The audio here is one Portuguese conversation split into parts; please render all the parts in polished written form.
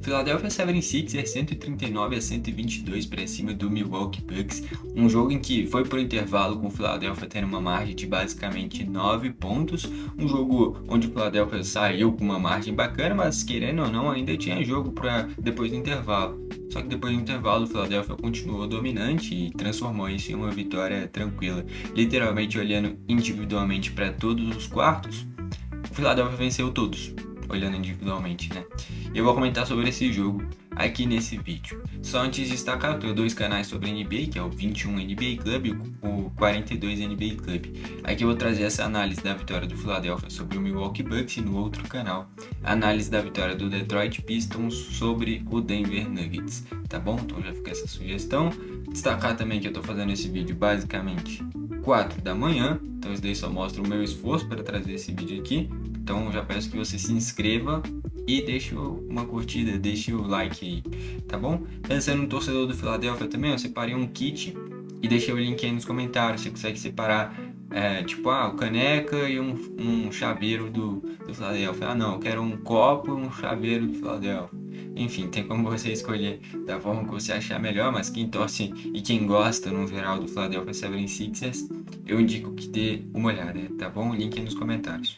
Philadelphia 76ers 139-122 para cima do Milwaukee Bucks. Um jogo em que foi por intervalo com o Philadelphia tendo uma margem de basicamente 9 pontos. Um jogo onde o Philadelphia saiu com uma margem bacana, mas querendo ou não ainda tinha jogo para depois do intervalo. Só que depois do intervalo o Philadelphia continuou dominante e transformou isso em uma vitória tranquila. Literalmente olhando individualmente para todos os quartos, o Philadelphia venceu todos, olhando individualmente, né? Eu vou comentar sobre esse jogo aqui nesse vídeo. Só antes de destacar, eu tenho dois canais sobre NBA, que é o 21 NBA Club e o 42 NBA Club. Aqui eu vou trazer essa análise da vitória do Philadelphia sobre o Milwaukee Bucks e no outro canal, a análise da vitória do Detroit Pistons sobre o Denver Nuggets, tá bom? Então já fica essa sugestão. Destacar também que eu tô fazendo esse vídeo basicamente 4 da manhã, então isso daí só mostra o meu esforço para trazer esse vídeo aqui. Então já peço que você se inscreva e deixe uma curtida, deixe o like aí, tá bom? Pensando no torcedor do Philadelphia também, eu separei um kit e deixei o link aí nos comentários. Você consegue separar o caneca e um chaveiro do Philadelphia. Ah não, eu quero um copo e um chaveiro do Philadelphia. Enfim, tem como você escolher da forma que você achar melhor, mas quem torce e quem gosta no geral do Philadelphia 76ers, eu indico que dê uma olhada, tá bom? O link aí nos comentários.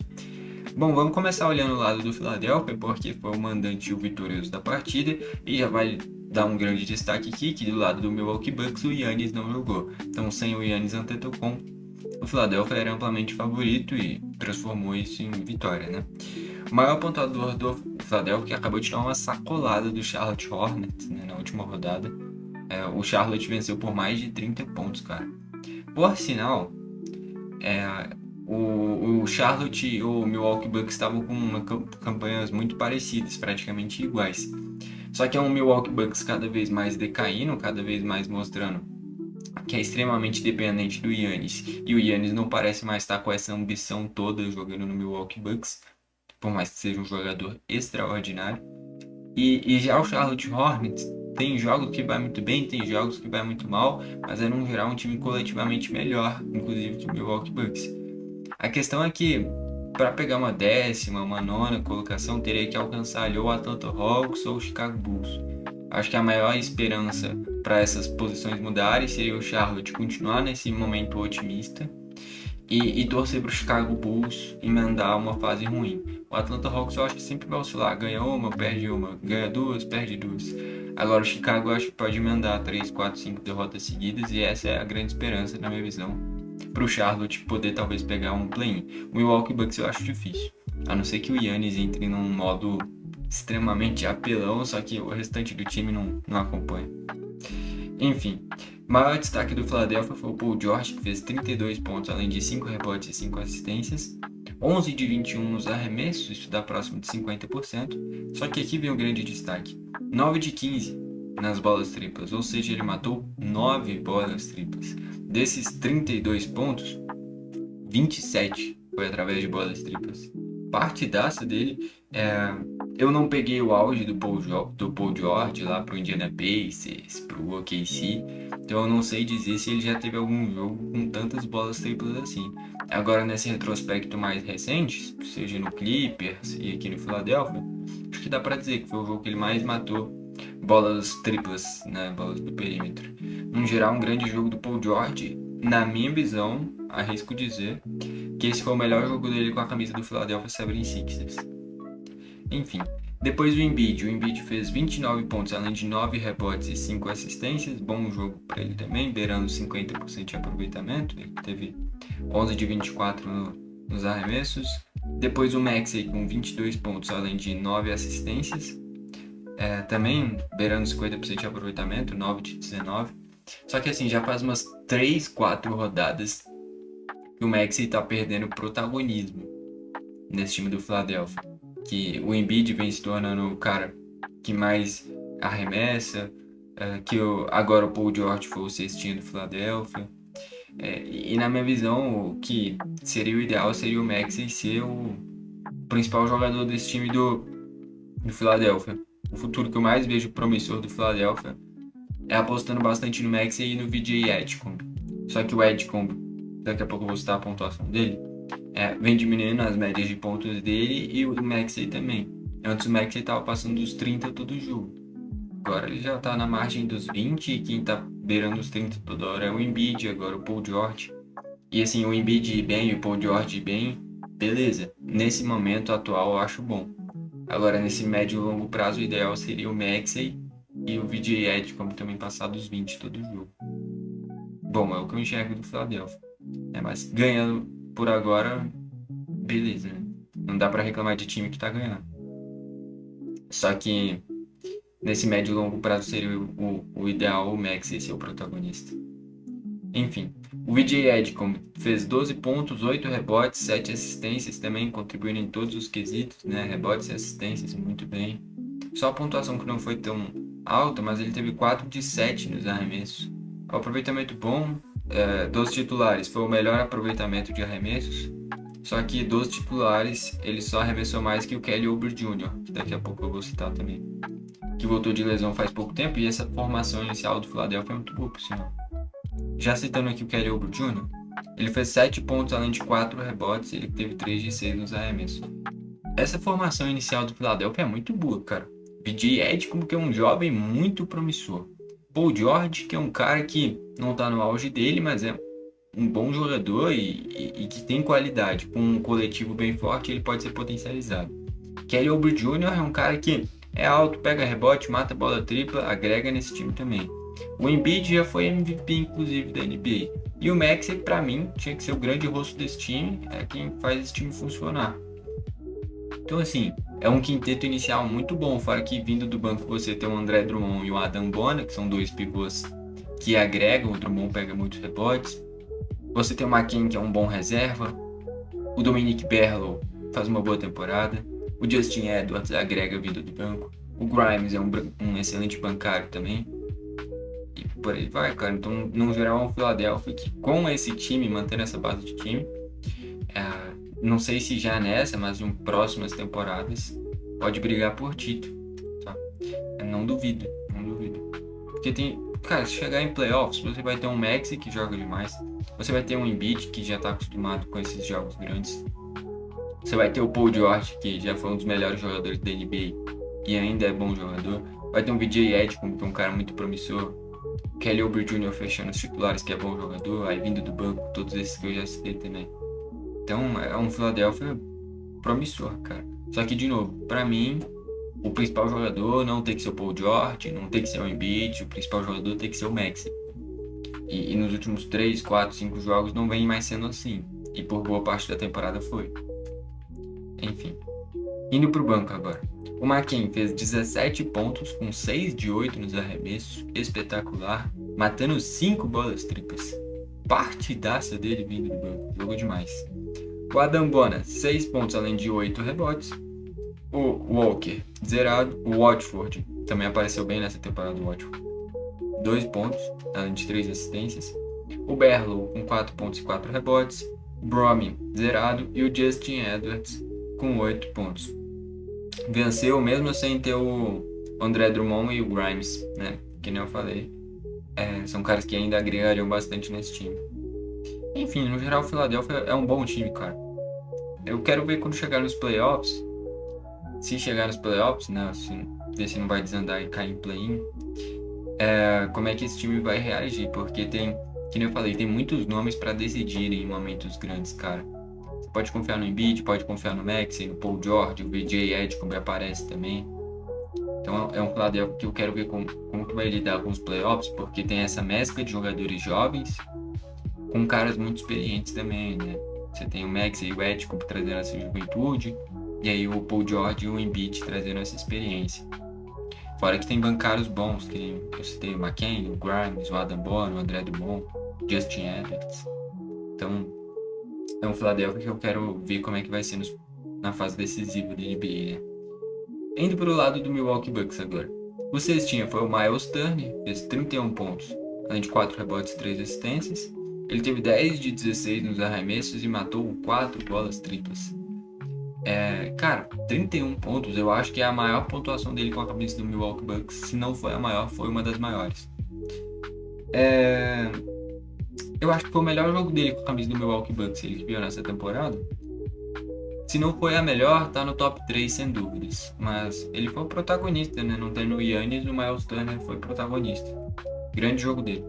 Bom, vamos começar olhando o lado do Philadelphia, porque foi o mandante e o vitorioso da partida, e já vai dar um grande destaque aqui, que do lado do Milwaukee Bucks o Giannis não jogou. Então, sem o Giannis Antetokounmpo, o Philadelphia era amplamente favorito e transformou isso em vitória, né? O maior pontuador do Philadelphia que acabou de dar uma sacolada do Charlotte Hornets, né, na última rodada. O Charlotte venceu por mais de 30 pontos, cara. Por sinal, o Charlotte e o Milwaukee Bucks estavam com campanhas muito parecidas, praticamente iguais. Só que é um Milwaukee Bucks cada vez mais decaindo, cada vez mais mostrando que é extremamente dependente do Giannis. E o Giannis não parece mais estar com essa ambição toda jogando no Milwaukee Bucks, por mais que seja um jogador extraordinário. E já o Charlotte Hornets tem jogos que vai muito bem, tem jogos que vai muito mal, mas é no geral um time coletivamente melhor, inclusive que o Milwaukee Bucks. A questão é que para pegar uma décima, uma nona colocação, teria que alcançar ali ou o Atlanta Hawks ou o Chicago Bulls. Acho que a maior esperança para essas posições mudarem seria o Charlotte continuar nesse momento otimista e torcer para o Chicago Bulls emendar uma fase ruim. O Atlanta Hawks eu acho que sempre vai oscilar, ganha uma, perde uma, ganha duas, perde duas. Agora o Chicago eu acho que pode emendar 3, 4, 5 derrotas seguidas e essa é a grande esperança na minha visão para o Charlotte poder talvez pegar um play-in. O Milwaukee Bucks eu acho difícil, a não ser que o Giannis entre num modo extremamente apelão, só que o restante do time não acompanha. Enfim, o maior destaque do Philadelphia foi o Paul George, que fez 32 pontos, além de 5 rebotes e 5 assistências, 11 de 21 nos arremessos, isso dá próximo de 50%, só que aqui vem o grande destaque, 9 de 15 nas bolas triplas, ou seja, ele matou 9 bolas triplas. Desses 32 pontos, 27 foi através de bolas triplas. Partidaça dele. Eu não peguei o auge do Paul George lá pro Indiana Pacers, pro OKC, então eu não sei dizer se ele já teve algum jogo com tantas bolas triplas assim. Agora nesse retrospecto mais recente, seja no Clippers e aqui no Philadelphia, acho que dá pra dizer que foi o jogo que ele mais matou bolas triplas, né, bolas do perímetro. No geral, um grande jogo do Paul George. Na minha visão, arrisco dizer que esse foi o melhor jogo dele com a camisa do Philadelphia 76ers. Enfim, depois o Embiid fez 29 pontos, além de 9 rebotes e 5 assistências, bom jogo para ele também, beirando 50% de aproveitamento, ele teve 11 de 24 nos arremessos. Depois o Maxey com 22 pontos, além de 9 assistências, também beirando 50% de aproveitamento, 9 de 19. Só que assim, já faz umas 3, 4 rodadas que o Maxey tá perdendo protagonismo nesse time do Philadelphia. Que o Embiid vem se tornando o cara que mais arremessa, agora o Paul George foi o cestinho do Philadelphia. E na minha visão, o que seria o ideal seria o Maxey ser o principal jogador desse time do Philadelphia. O futuro que eu mais vejo promissor do Philadelphia é apostando bastante no Maxey e no VJ Edgecombe. Só que o Edgecombe, daqui a pouco eu vou citar a pontuação dele, vem diminuindo as médias de pontos dele e o Maxey também. Antes o Maxey tava passando dos 30 todo jogo. Agora ele já tá na margem dos 20 e quem tá beirando os 30 toda hora é o Embiid, agora o Paul George. E assim, o Embiid ir bem e o Paul George ir bem, beleza. Nesse momento atual eu acho bom. Agora nesse médio e longo prazo o ideal seria o Maxey e o VJ Ed, como também passar dos 20 todo jogo. Bom, é o que eu enxergo do Philadelphia. Mas ganhando por agora, beleza, né? Não dá pra reclamar de time que tá ganhando. Só que nesse médio e longo prazo seria o ideal o Maxey ser o protagonista. Enfim, o VJ Edgecombe fez 12 pontos, 8 rebotes, 7 assistências, também contribuindo em todos os quesitos, né? Rebotes e assistências, muito bem. Só a pontuação que não foi tão alta, mas ele teve 4 de 7 nos arremessos. O aproveitamento bom dos titulares foi o melhor aproveitamento de arremessos, só que dos titulares ele só arremessou mais que o Kelly Oubre Jr., que daqui a pouco eu vou citar também, que voltou de lesão faz pouco tempo, e essa formação inicial do Philadelphia é muito boa, por sinal. Já citando aqui o Kelly Oubre Jr., ele fez 7 pontos além de 4 rebotes, ele teve 3 de 6 nos arremessos. Essa formação inicial do Philadelphia é muito boa, cara. VJ Edgecombe, que é um jovem muito promissor. Paul George, que é um cara que não tá no auge dele, mas é um bom jogador e que tem qualidade. Com um coletivo bem forte, ele pode ser potencializado. Kelly Oubre Jr. é um cara que é alto, pega rebote, mata bola tripla, agrega nesse time também. O Embiid já foi MVP, inclusive, da NBA. E o Maxey, pra mim, tinha que ser o grande rosto desse time, é quem faz esse time funcionar. Então, assim, é um quinteto inicial muito bom, fora que vindo do banco você tem o André Drummond e o Adam Bonner, que são dois pivôs que agregam, o Drummond pega muitos rebotes. Você tem o McKinn, que é um bom reserva. O Dominic Berlow faz uma boa temporada. O Justin Edwards agrega vindo do banco. O Grimes é um excelente bancário também. E por aí vai, cara. Então, no geral, é um Philadelphia que, com esse time, mantendo essa base de time, não sei se já nessa, mas em próximas temporadas, pode brigar por título, tá? Não duvido, não duvido. Porque tem, cara, se chegar em playoffs, você vai ter um Maxey que joga demais, você vai ter um Embiid que já tá acostumado com esses jogos grandes, você vai ter o Paul George, que já foi um dos melhores jogadores da NBA e ainda é bom jogador, vai ter um VJ Edgecombe, que é um cara muito promissor, Kelly Oubre Jr. fechando os titulares, que é bom jogador, aí vindo do banco, todos esses que eu já citei também. Então é um Philadelphia promissor, cara. Só que, de novo, pra mim, o principal jogador não tem que ser o Paul George, não tem que ser o Embiid, o principal jogador tem que ser o Maxey. E nos últimos 3, 4, 5 jogos não vem mais sendo assim. E por boa parte da temporada foi. Enfim. Indo pro banco agora. O McKinn fez 17 pontos com 6 de 8 nos arremessos. Espetacular. Matando 5 bolas triplas. Partidaça dele vindo do banco. Jogou demais. O Adam Bonner, 6 pontos além de 8 rebotes. O Walker, zerado. O Watford também apareceu bem nessa temporada do Watford. 2 pontos, além de 3 assistências. O Berlow com 4 pontos e 4 rebotes. O Brommy, zerado. E o Justin Edwards com 8 pontos. Venceu mesmo sem ter o André Drummond e o Grimes, né? Que nem eu falei. São caras que ainda agregariam bastante nesse time. Enfim, no geral, o Philadelphia é um bom time, cara. Eu quero ver quando chegar nos playoffs. Se chegar nos playoffs, né? Ver se não vai desandar e cair em play-in. Como é que esse time vai reagir? Porque tem, que nem eu falei, tem muitos nomes para decidirem em momentos grandes, cara. Você pode confiar no Embiid, pode confiar no Maxey, no Paul George, o VJ Edgecombe aparece também. Então é um Philadelphia que eu quero ver como que vai lidar com os playoffs, porque tem essa mescla de jogadores jovens com caras muito experientes também, né? Você tem o Maxey e o Edgecombe trazendo essa juventude, e aí o Paul George e o Embiid trazendo essa experiência. Fora que tem bancários bons, que eu citei o McKinn, o Grimes, o Adam Bonner, o André Drummond, Justin Edwards. Então, é um Philadelphia que eu quero ver como é que vai ser na fase decisiva da NBA, né? Indo para o lado do Milwaukee Bucks agora. O cestinha foi o Miles Turner, fez 31 pontos, além de 4 rebotes e 3 assistências. Ele teve 10 de 16 nos arremessos e matou 4 bolas triplas. Cara, 31 pontos, eu acho que é a maior pontuação dele com a camisa do Milwaukee Bucks. Se não foi a maior, foi uma das maiores. Eu acho que foi o melhor jogo dele com a camisa do Milwaukee Bucks, ele que viu nessa temporada. Se não foi a melhor, tá no top 3 sem dúvidas. Mas ele foi o protagonista, né? Não tendo o Giannis, o Miles Turner foi protagonista. Grande jogo dele.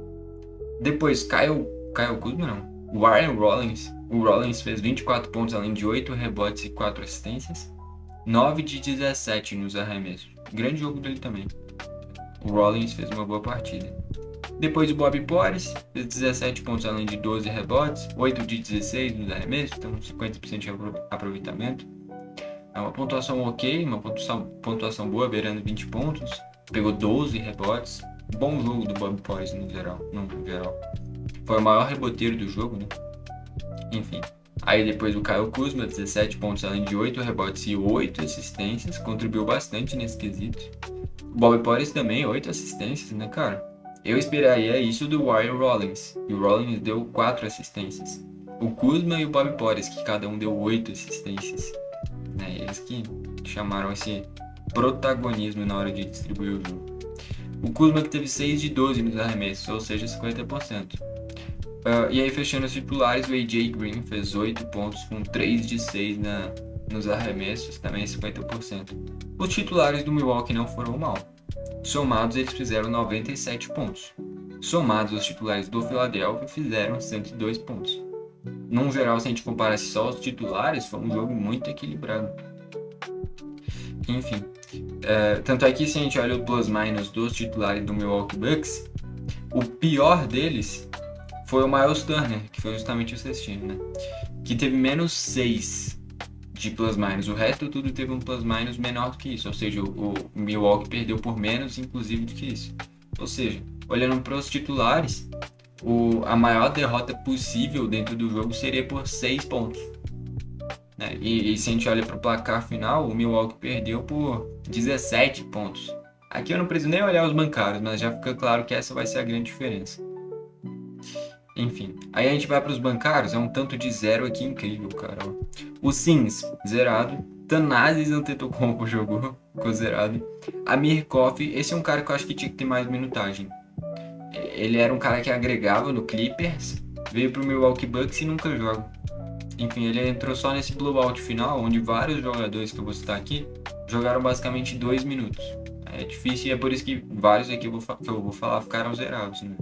Depois, Kyle Kuzma não. O Warren Rollins. O Rollins fez 24 pontos, além de 8 rebotes e 4 assistências. 9 de 17 nos arremessos. Grande jogo dele também. O Rollins fez uma boa partida. Depois o Bobby Portis fez 17 pontos, além de 12 rebotes. 8 de 16 nos arremessos, então 50% de aproveitamento. É uma pontuação ok, uma pontuação boa, beirando 20 pontos. Pegou 12 rebotes. Bom jogo do Bobby Portis no geral. Foi o maior reboteiro do jogo, né? Enfim. Aí depois o Kyle Kuzma, 17 pontos, além de 8 rebotes e 8 assistências. Contribuiu bastante nesse quesito. O Bobby Portis também, 8 assistências, né, cara? Eu esperaria isso do Warren Rollins. E o Rollins deu 4 assistências. O Kuzma e o Bobby Portis, que cada um deu 8 assistências. Né? Eles que chamaram esse protagonismo na hora de distribuir o jogo. O Kuzma que teve 6 de 12 nos arremessos, ou seja, 50%. E aí, fechando os titulares, o AJ Green fez 8 pontos com 3 de 6 nos arremessos, também 50%. Os titulares do Milwaukee não foram mal. Somados, eles fizeram 97 pontos. Somados, os titulares do Philadelphia fizeram 102 pontos. Num geral, se a gente comparasse só os titulares, foi um jogo muito equilibrado. Enfim, tanto é que se a gente olha o plus-minus dos titulares do Milwaukee Bucks, o pior deles foi o Miles Turner, que foi justamente o cestinho, né? Que teve menos 6 de plus-minus. O resto tudo teve um plus-minus menor do que isso. Ou seja, o Milwaukee perdeu por menos, inclusive, do que isso. Ou seja, olhando para os titulares, a maior derrota possível dentro do jogo seria por 6 pontos. Né? E se a gente olha para o placar final, o Milwaukee perdeu por 17 pontos. Aqui eu não preciso nem olhar os bancários, mas já fica claro que essa vai ser a grande diferença. Enfim, aí a gente vai para os bancários, é um tanto de zero aqui incrível, cara. O Sims, zerado. Thanasis Antetokounmpo jogou, ficou zerado. Amir Coffey, esse é um cara que eu acho que tinha que ter mais minutagem. Ele era um cara que agregava no Clippers, veio pro Milwaukee Bucks e nunca joga. Enfim, ele entrou só nesse blowout final, onde vários jogadores que eu vou citar aqui jogaram basicamente 2 minutos. É difícil e é por isso que vários aqui que eu vou falar ficaram zerados, né?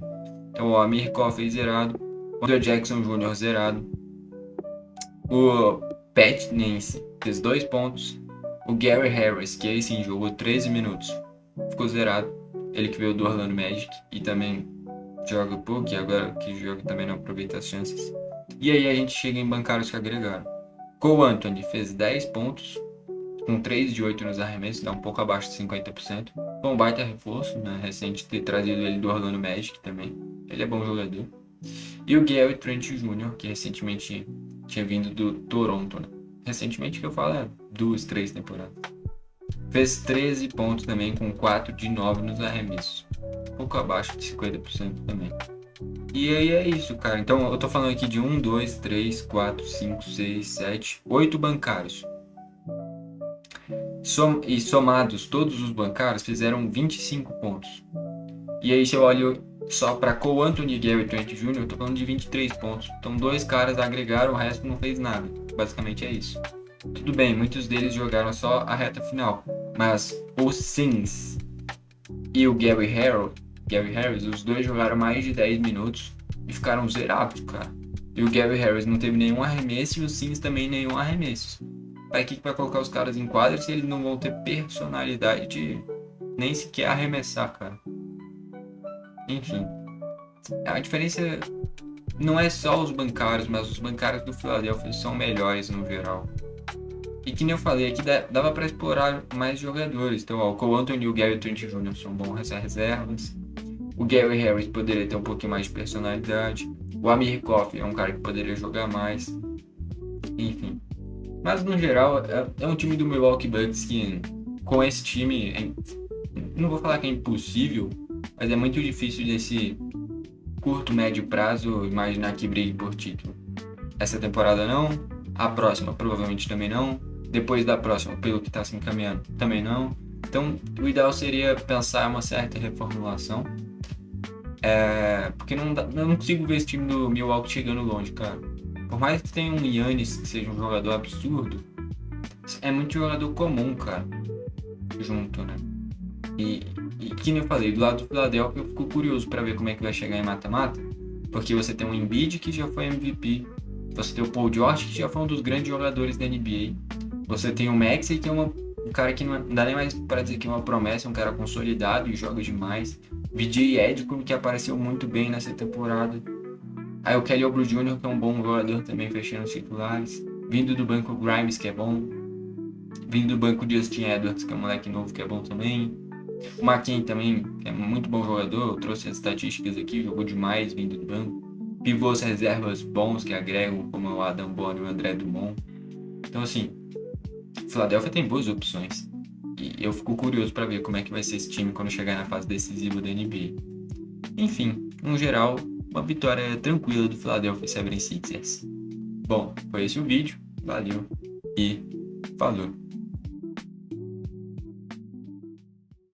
Então, o Amir Coffey zerado, o Andre Jackson Jr. zerado, o Pat Nance fez 2 pontos, o Gary Harris, que aí sim jogou 13 minutos, ficou zerado, ele que veio do Orlando Magic e também joga pouco, e agora que joga também não aproveita as chances. E aí a gente chega em bancários que agregaram. Cole Anthony fez 10 pontos, com 3 de 8 nos arremessos, dá um pouco abaixo de 50%. Foi um baita reforço, né? Recente ter trazido ele do Orlando Magic também. Ele é bom jogador. E o Gary Trent Jr., que recentemente tinha vindo do Toronto, né? Recentemente que eu falo é 2, 3 temporadas. Fez 13 pontos também, com 4 de 9 nos arremessos. Um pouco abaixo de 50% também. E aí é isso, cara. Então eu tô falando aqui de 1, 2, 3, 4, 5, 6, 7, 8 bancários. E somados, todos os bancários fizeram 25 pontos. E aí se eu olho só para Cole Anthony e Gary Trent Jr., eu tô falando de 23 pontos. Então 2 caras agregaram, o resto não fez nada. Basicamente é isso. Tudo bem, muitos deles jogaram só a reta final. Mas o Sims e o Gary Harris, os dois jogaram mais de 10 minutos e ficaram zerados, cara. E o Gary Harris não teve nenhum arremesso e o Sims também nenhum arremesso. Para que vai colocar os caras em quadra se eles não vão ter personalidade de nem sequer arremessar, cara? Enfim, a diferença não é só os bancários, mas os bancários do Philadelphia são melhores no geral. E que nem eu falei aqui, dava para explorar mais jogadores. Então, ó, o Cole Anthony e o Gary Trent Jr. são bons reservas. O Gary Harris poderia ter um pouquinho mais de personalidade. O Amir Coffey é um cara que poderia jogar mais. Enfim. Mas, no geral, é um time do Milwaukee Bucks que, com esse time, não vou falar que é impossível, mas é muito difícil nesse curto, médio prazo imaginar que brigue por título. Essa temporada não, a próxima provavelmente também não, depois da próxima, pelo que está se encaminhando, também não. Então, o ideal seria pensar uma certa reformulação, porque eu não consigo ver esse time do Milwaukee chegando longe, cara. Por mais que tenha um Giannis que seja um jogador absurdo, É muito jogador comum, cara, junto, né? E, que nem eu falei, do lado do Philadelphia eu fico curioso para ver como é que vai chegar em mata-mata, porque você tem um Embiid que já foi MVP, você tem o Paul George que já foi um dos grandes jogadores da NBA, você tem o Maxey que é um cara que não dá nem mais para dizer que é uma promessa, um cara consolidado e joga demais, VJ Edgecombe que apareceu muito bem nessa temporada, aí o Kelly Oubre Jr. que é um bom jogador também fechando os titulares, vindo do banco Grimes que é bom, vindo do banco Justin Edwards que é um moleque novo que é bom também, o McKay também, que é muito bom jogador, eu trouxe as estatísticas aqui, jogou demais vindo do banco. Pivôs reservas bons que agregam, como o Adam Bonner e o André Drummond. Então, assim, o Philadelphia tem boas opções. E eu fico curioso para ver como é que vai ser esse time quando chegar na fase decisiva da NBA. Enfim, no geral, uma vitória tranquila do Philadelphia 76ers. Bom, foi esse o vídeo. Valeu e falou!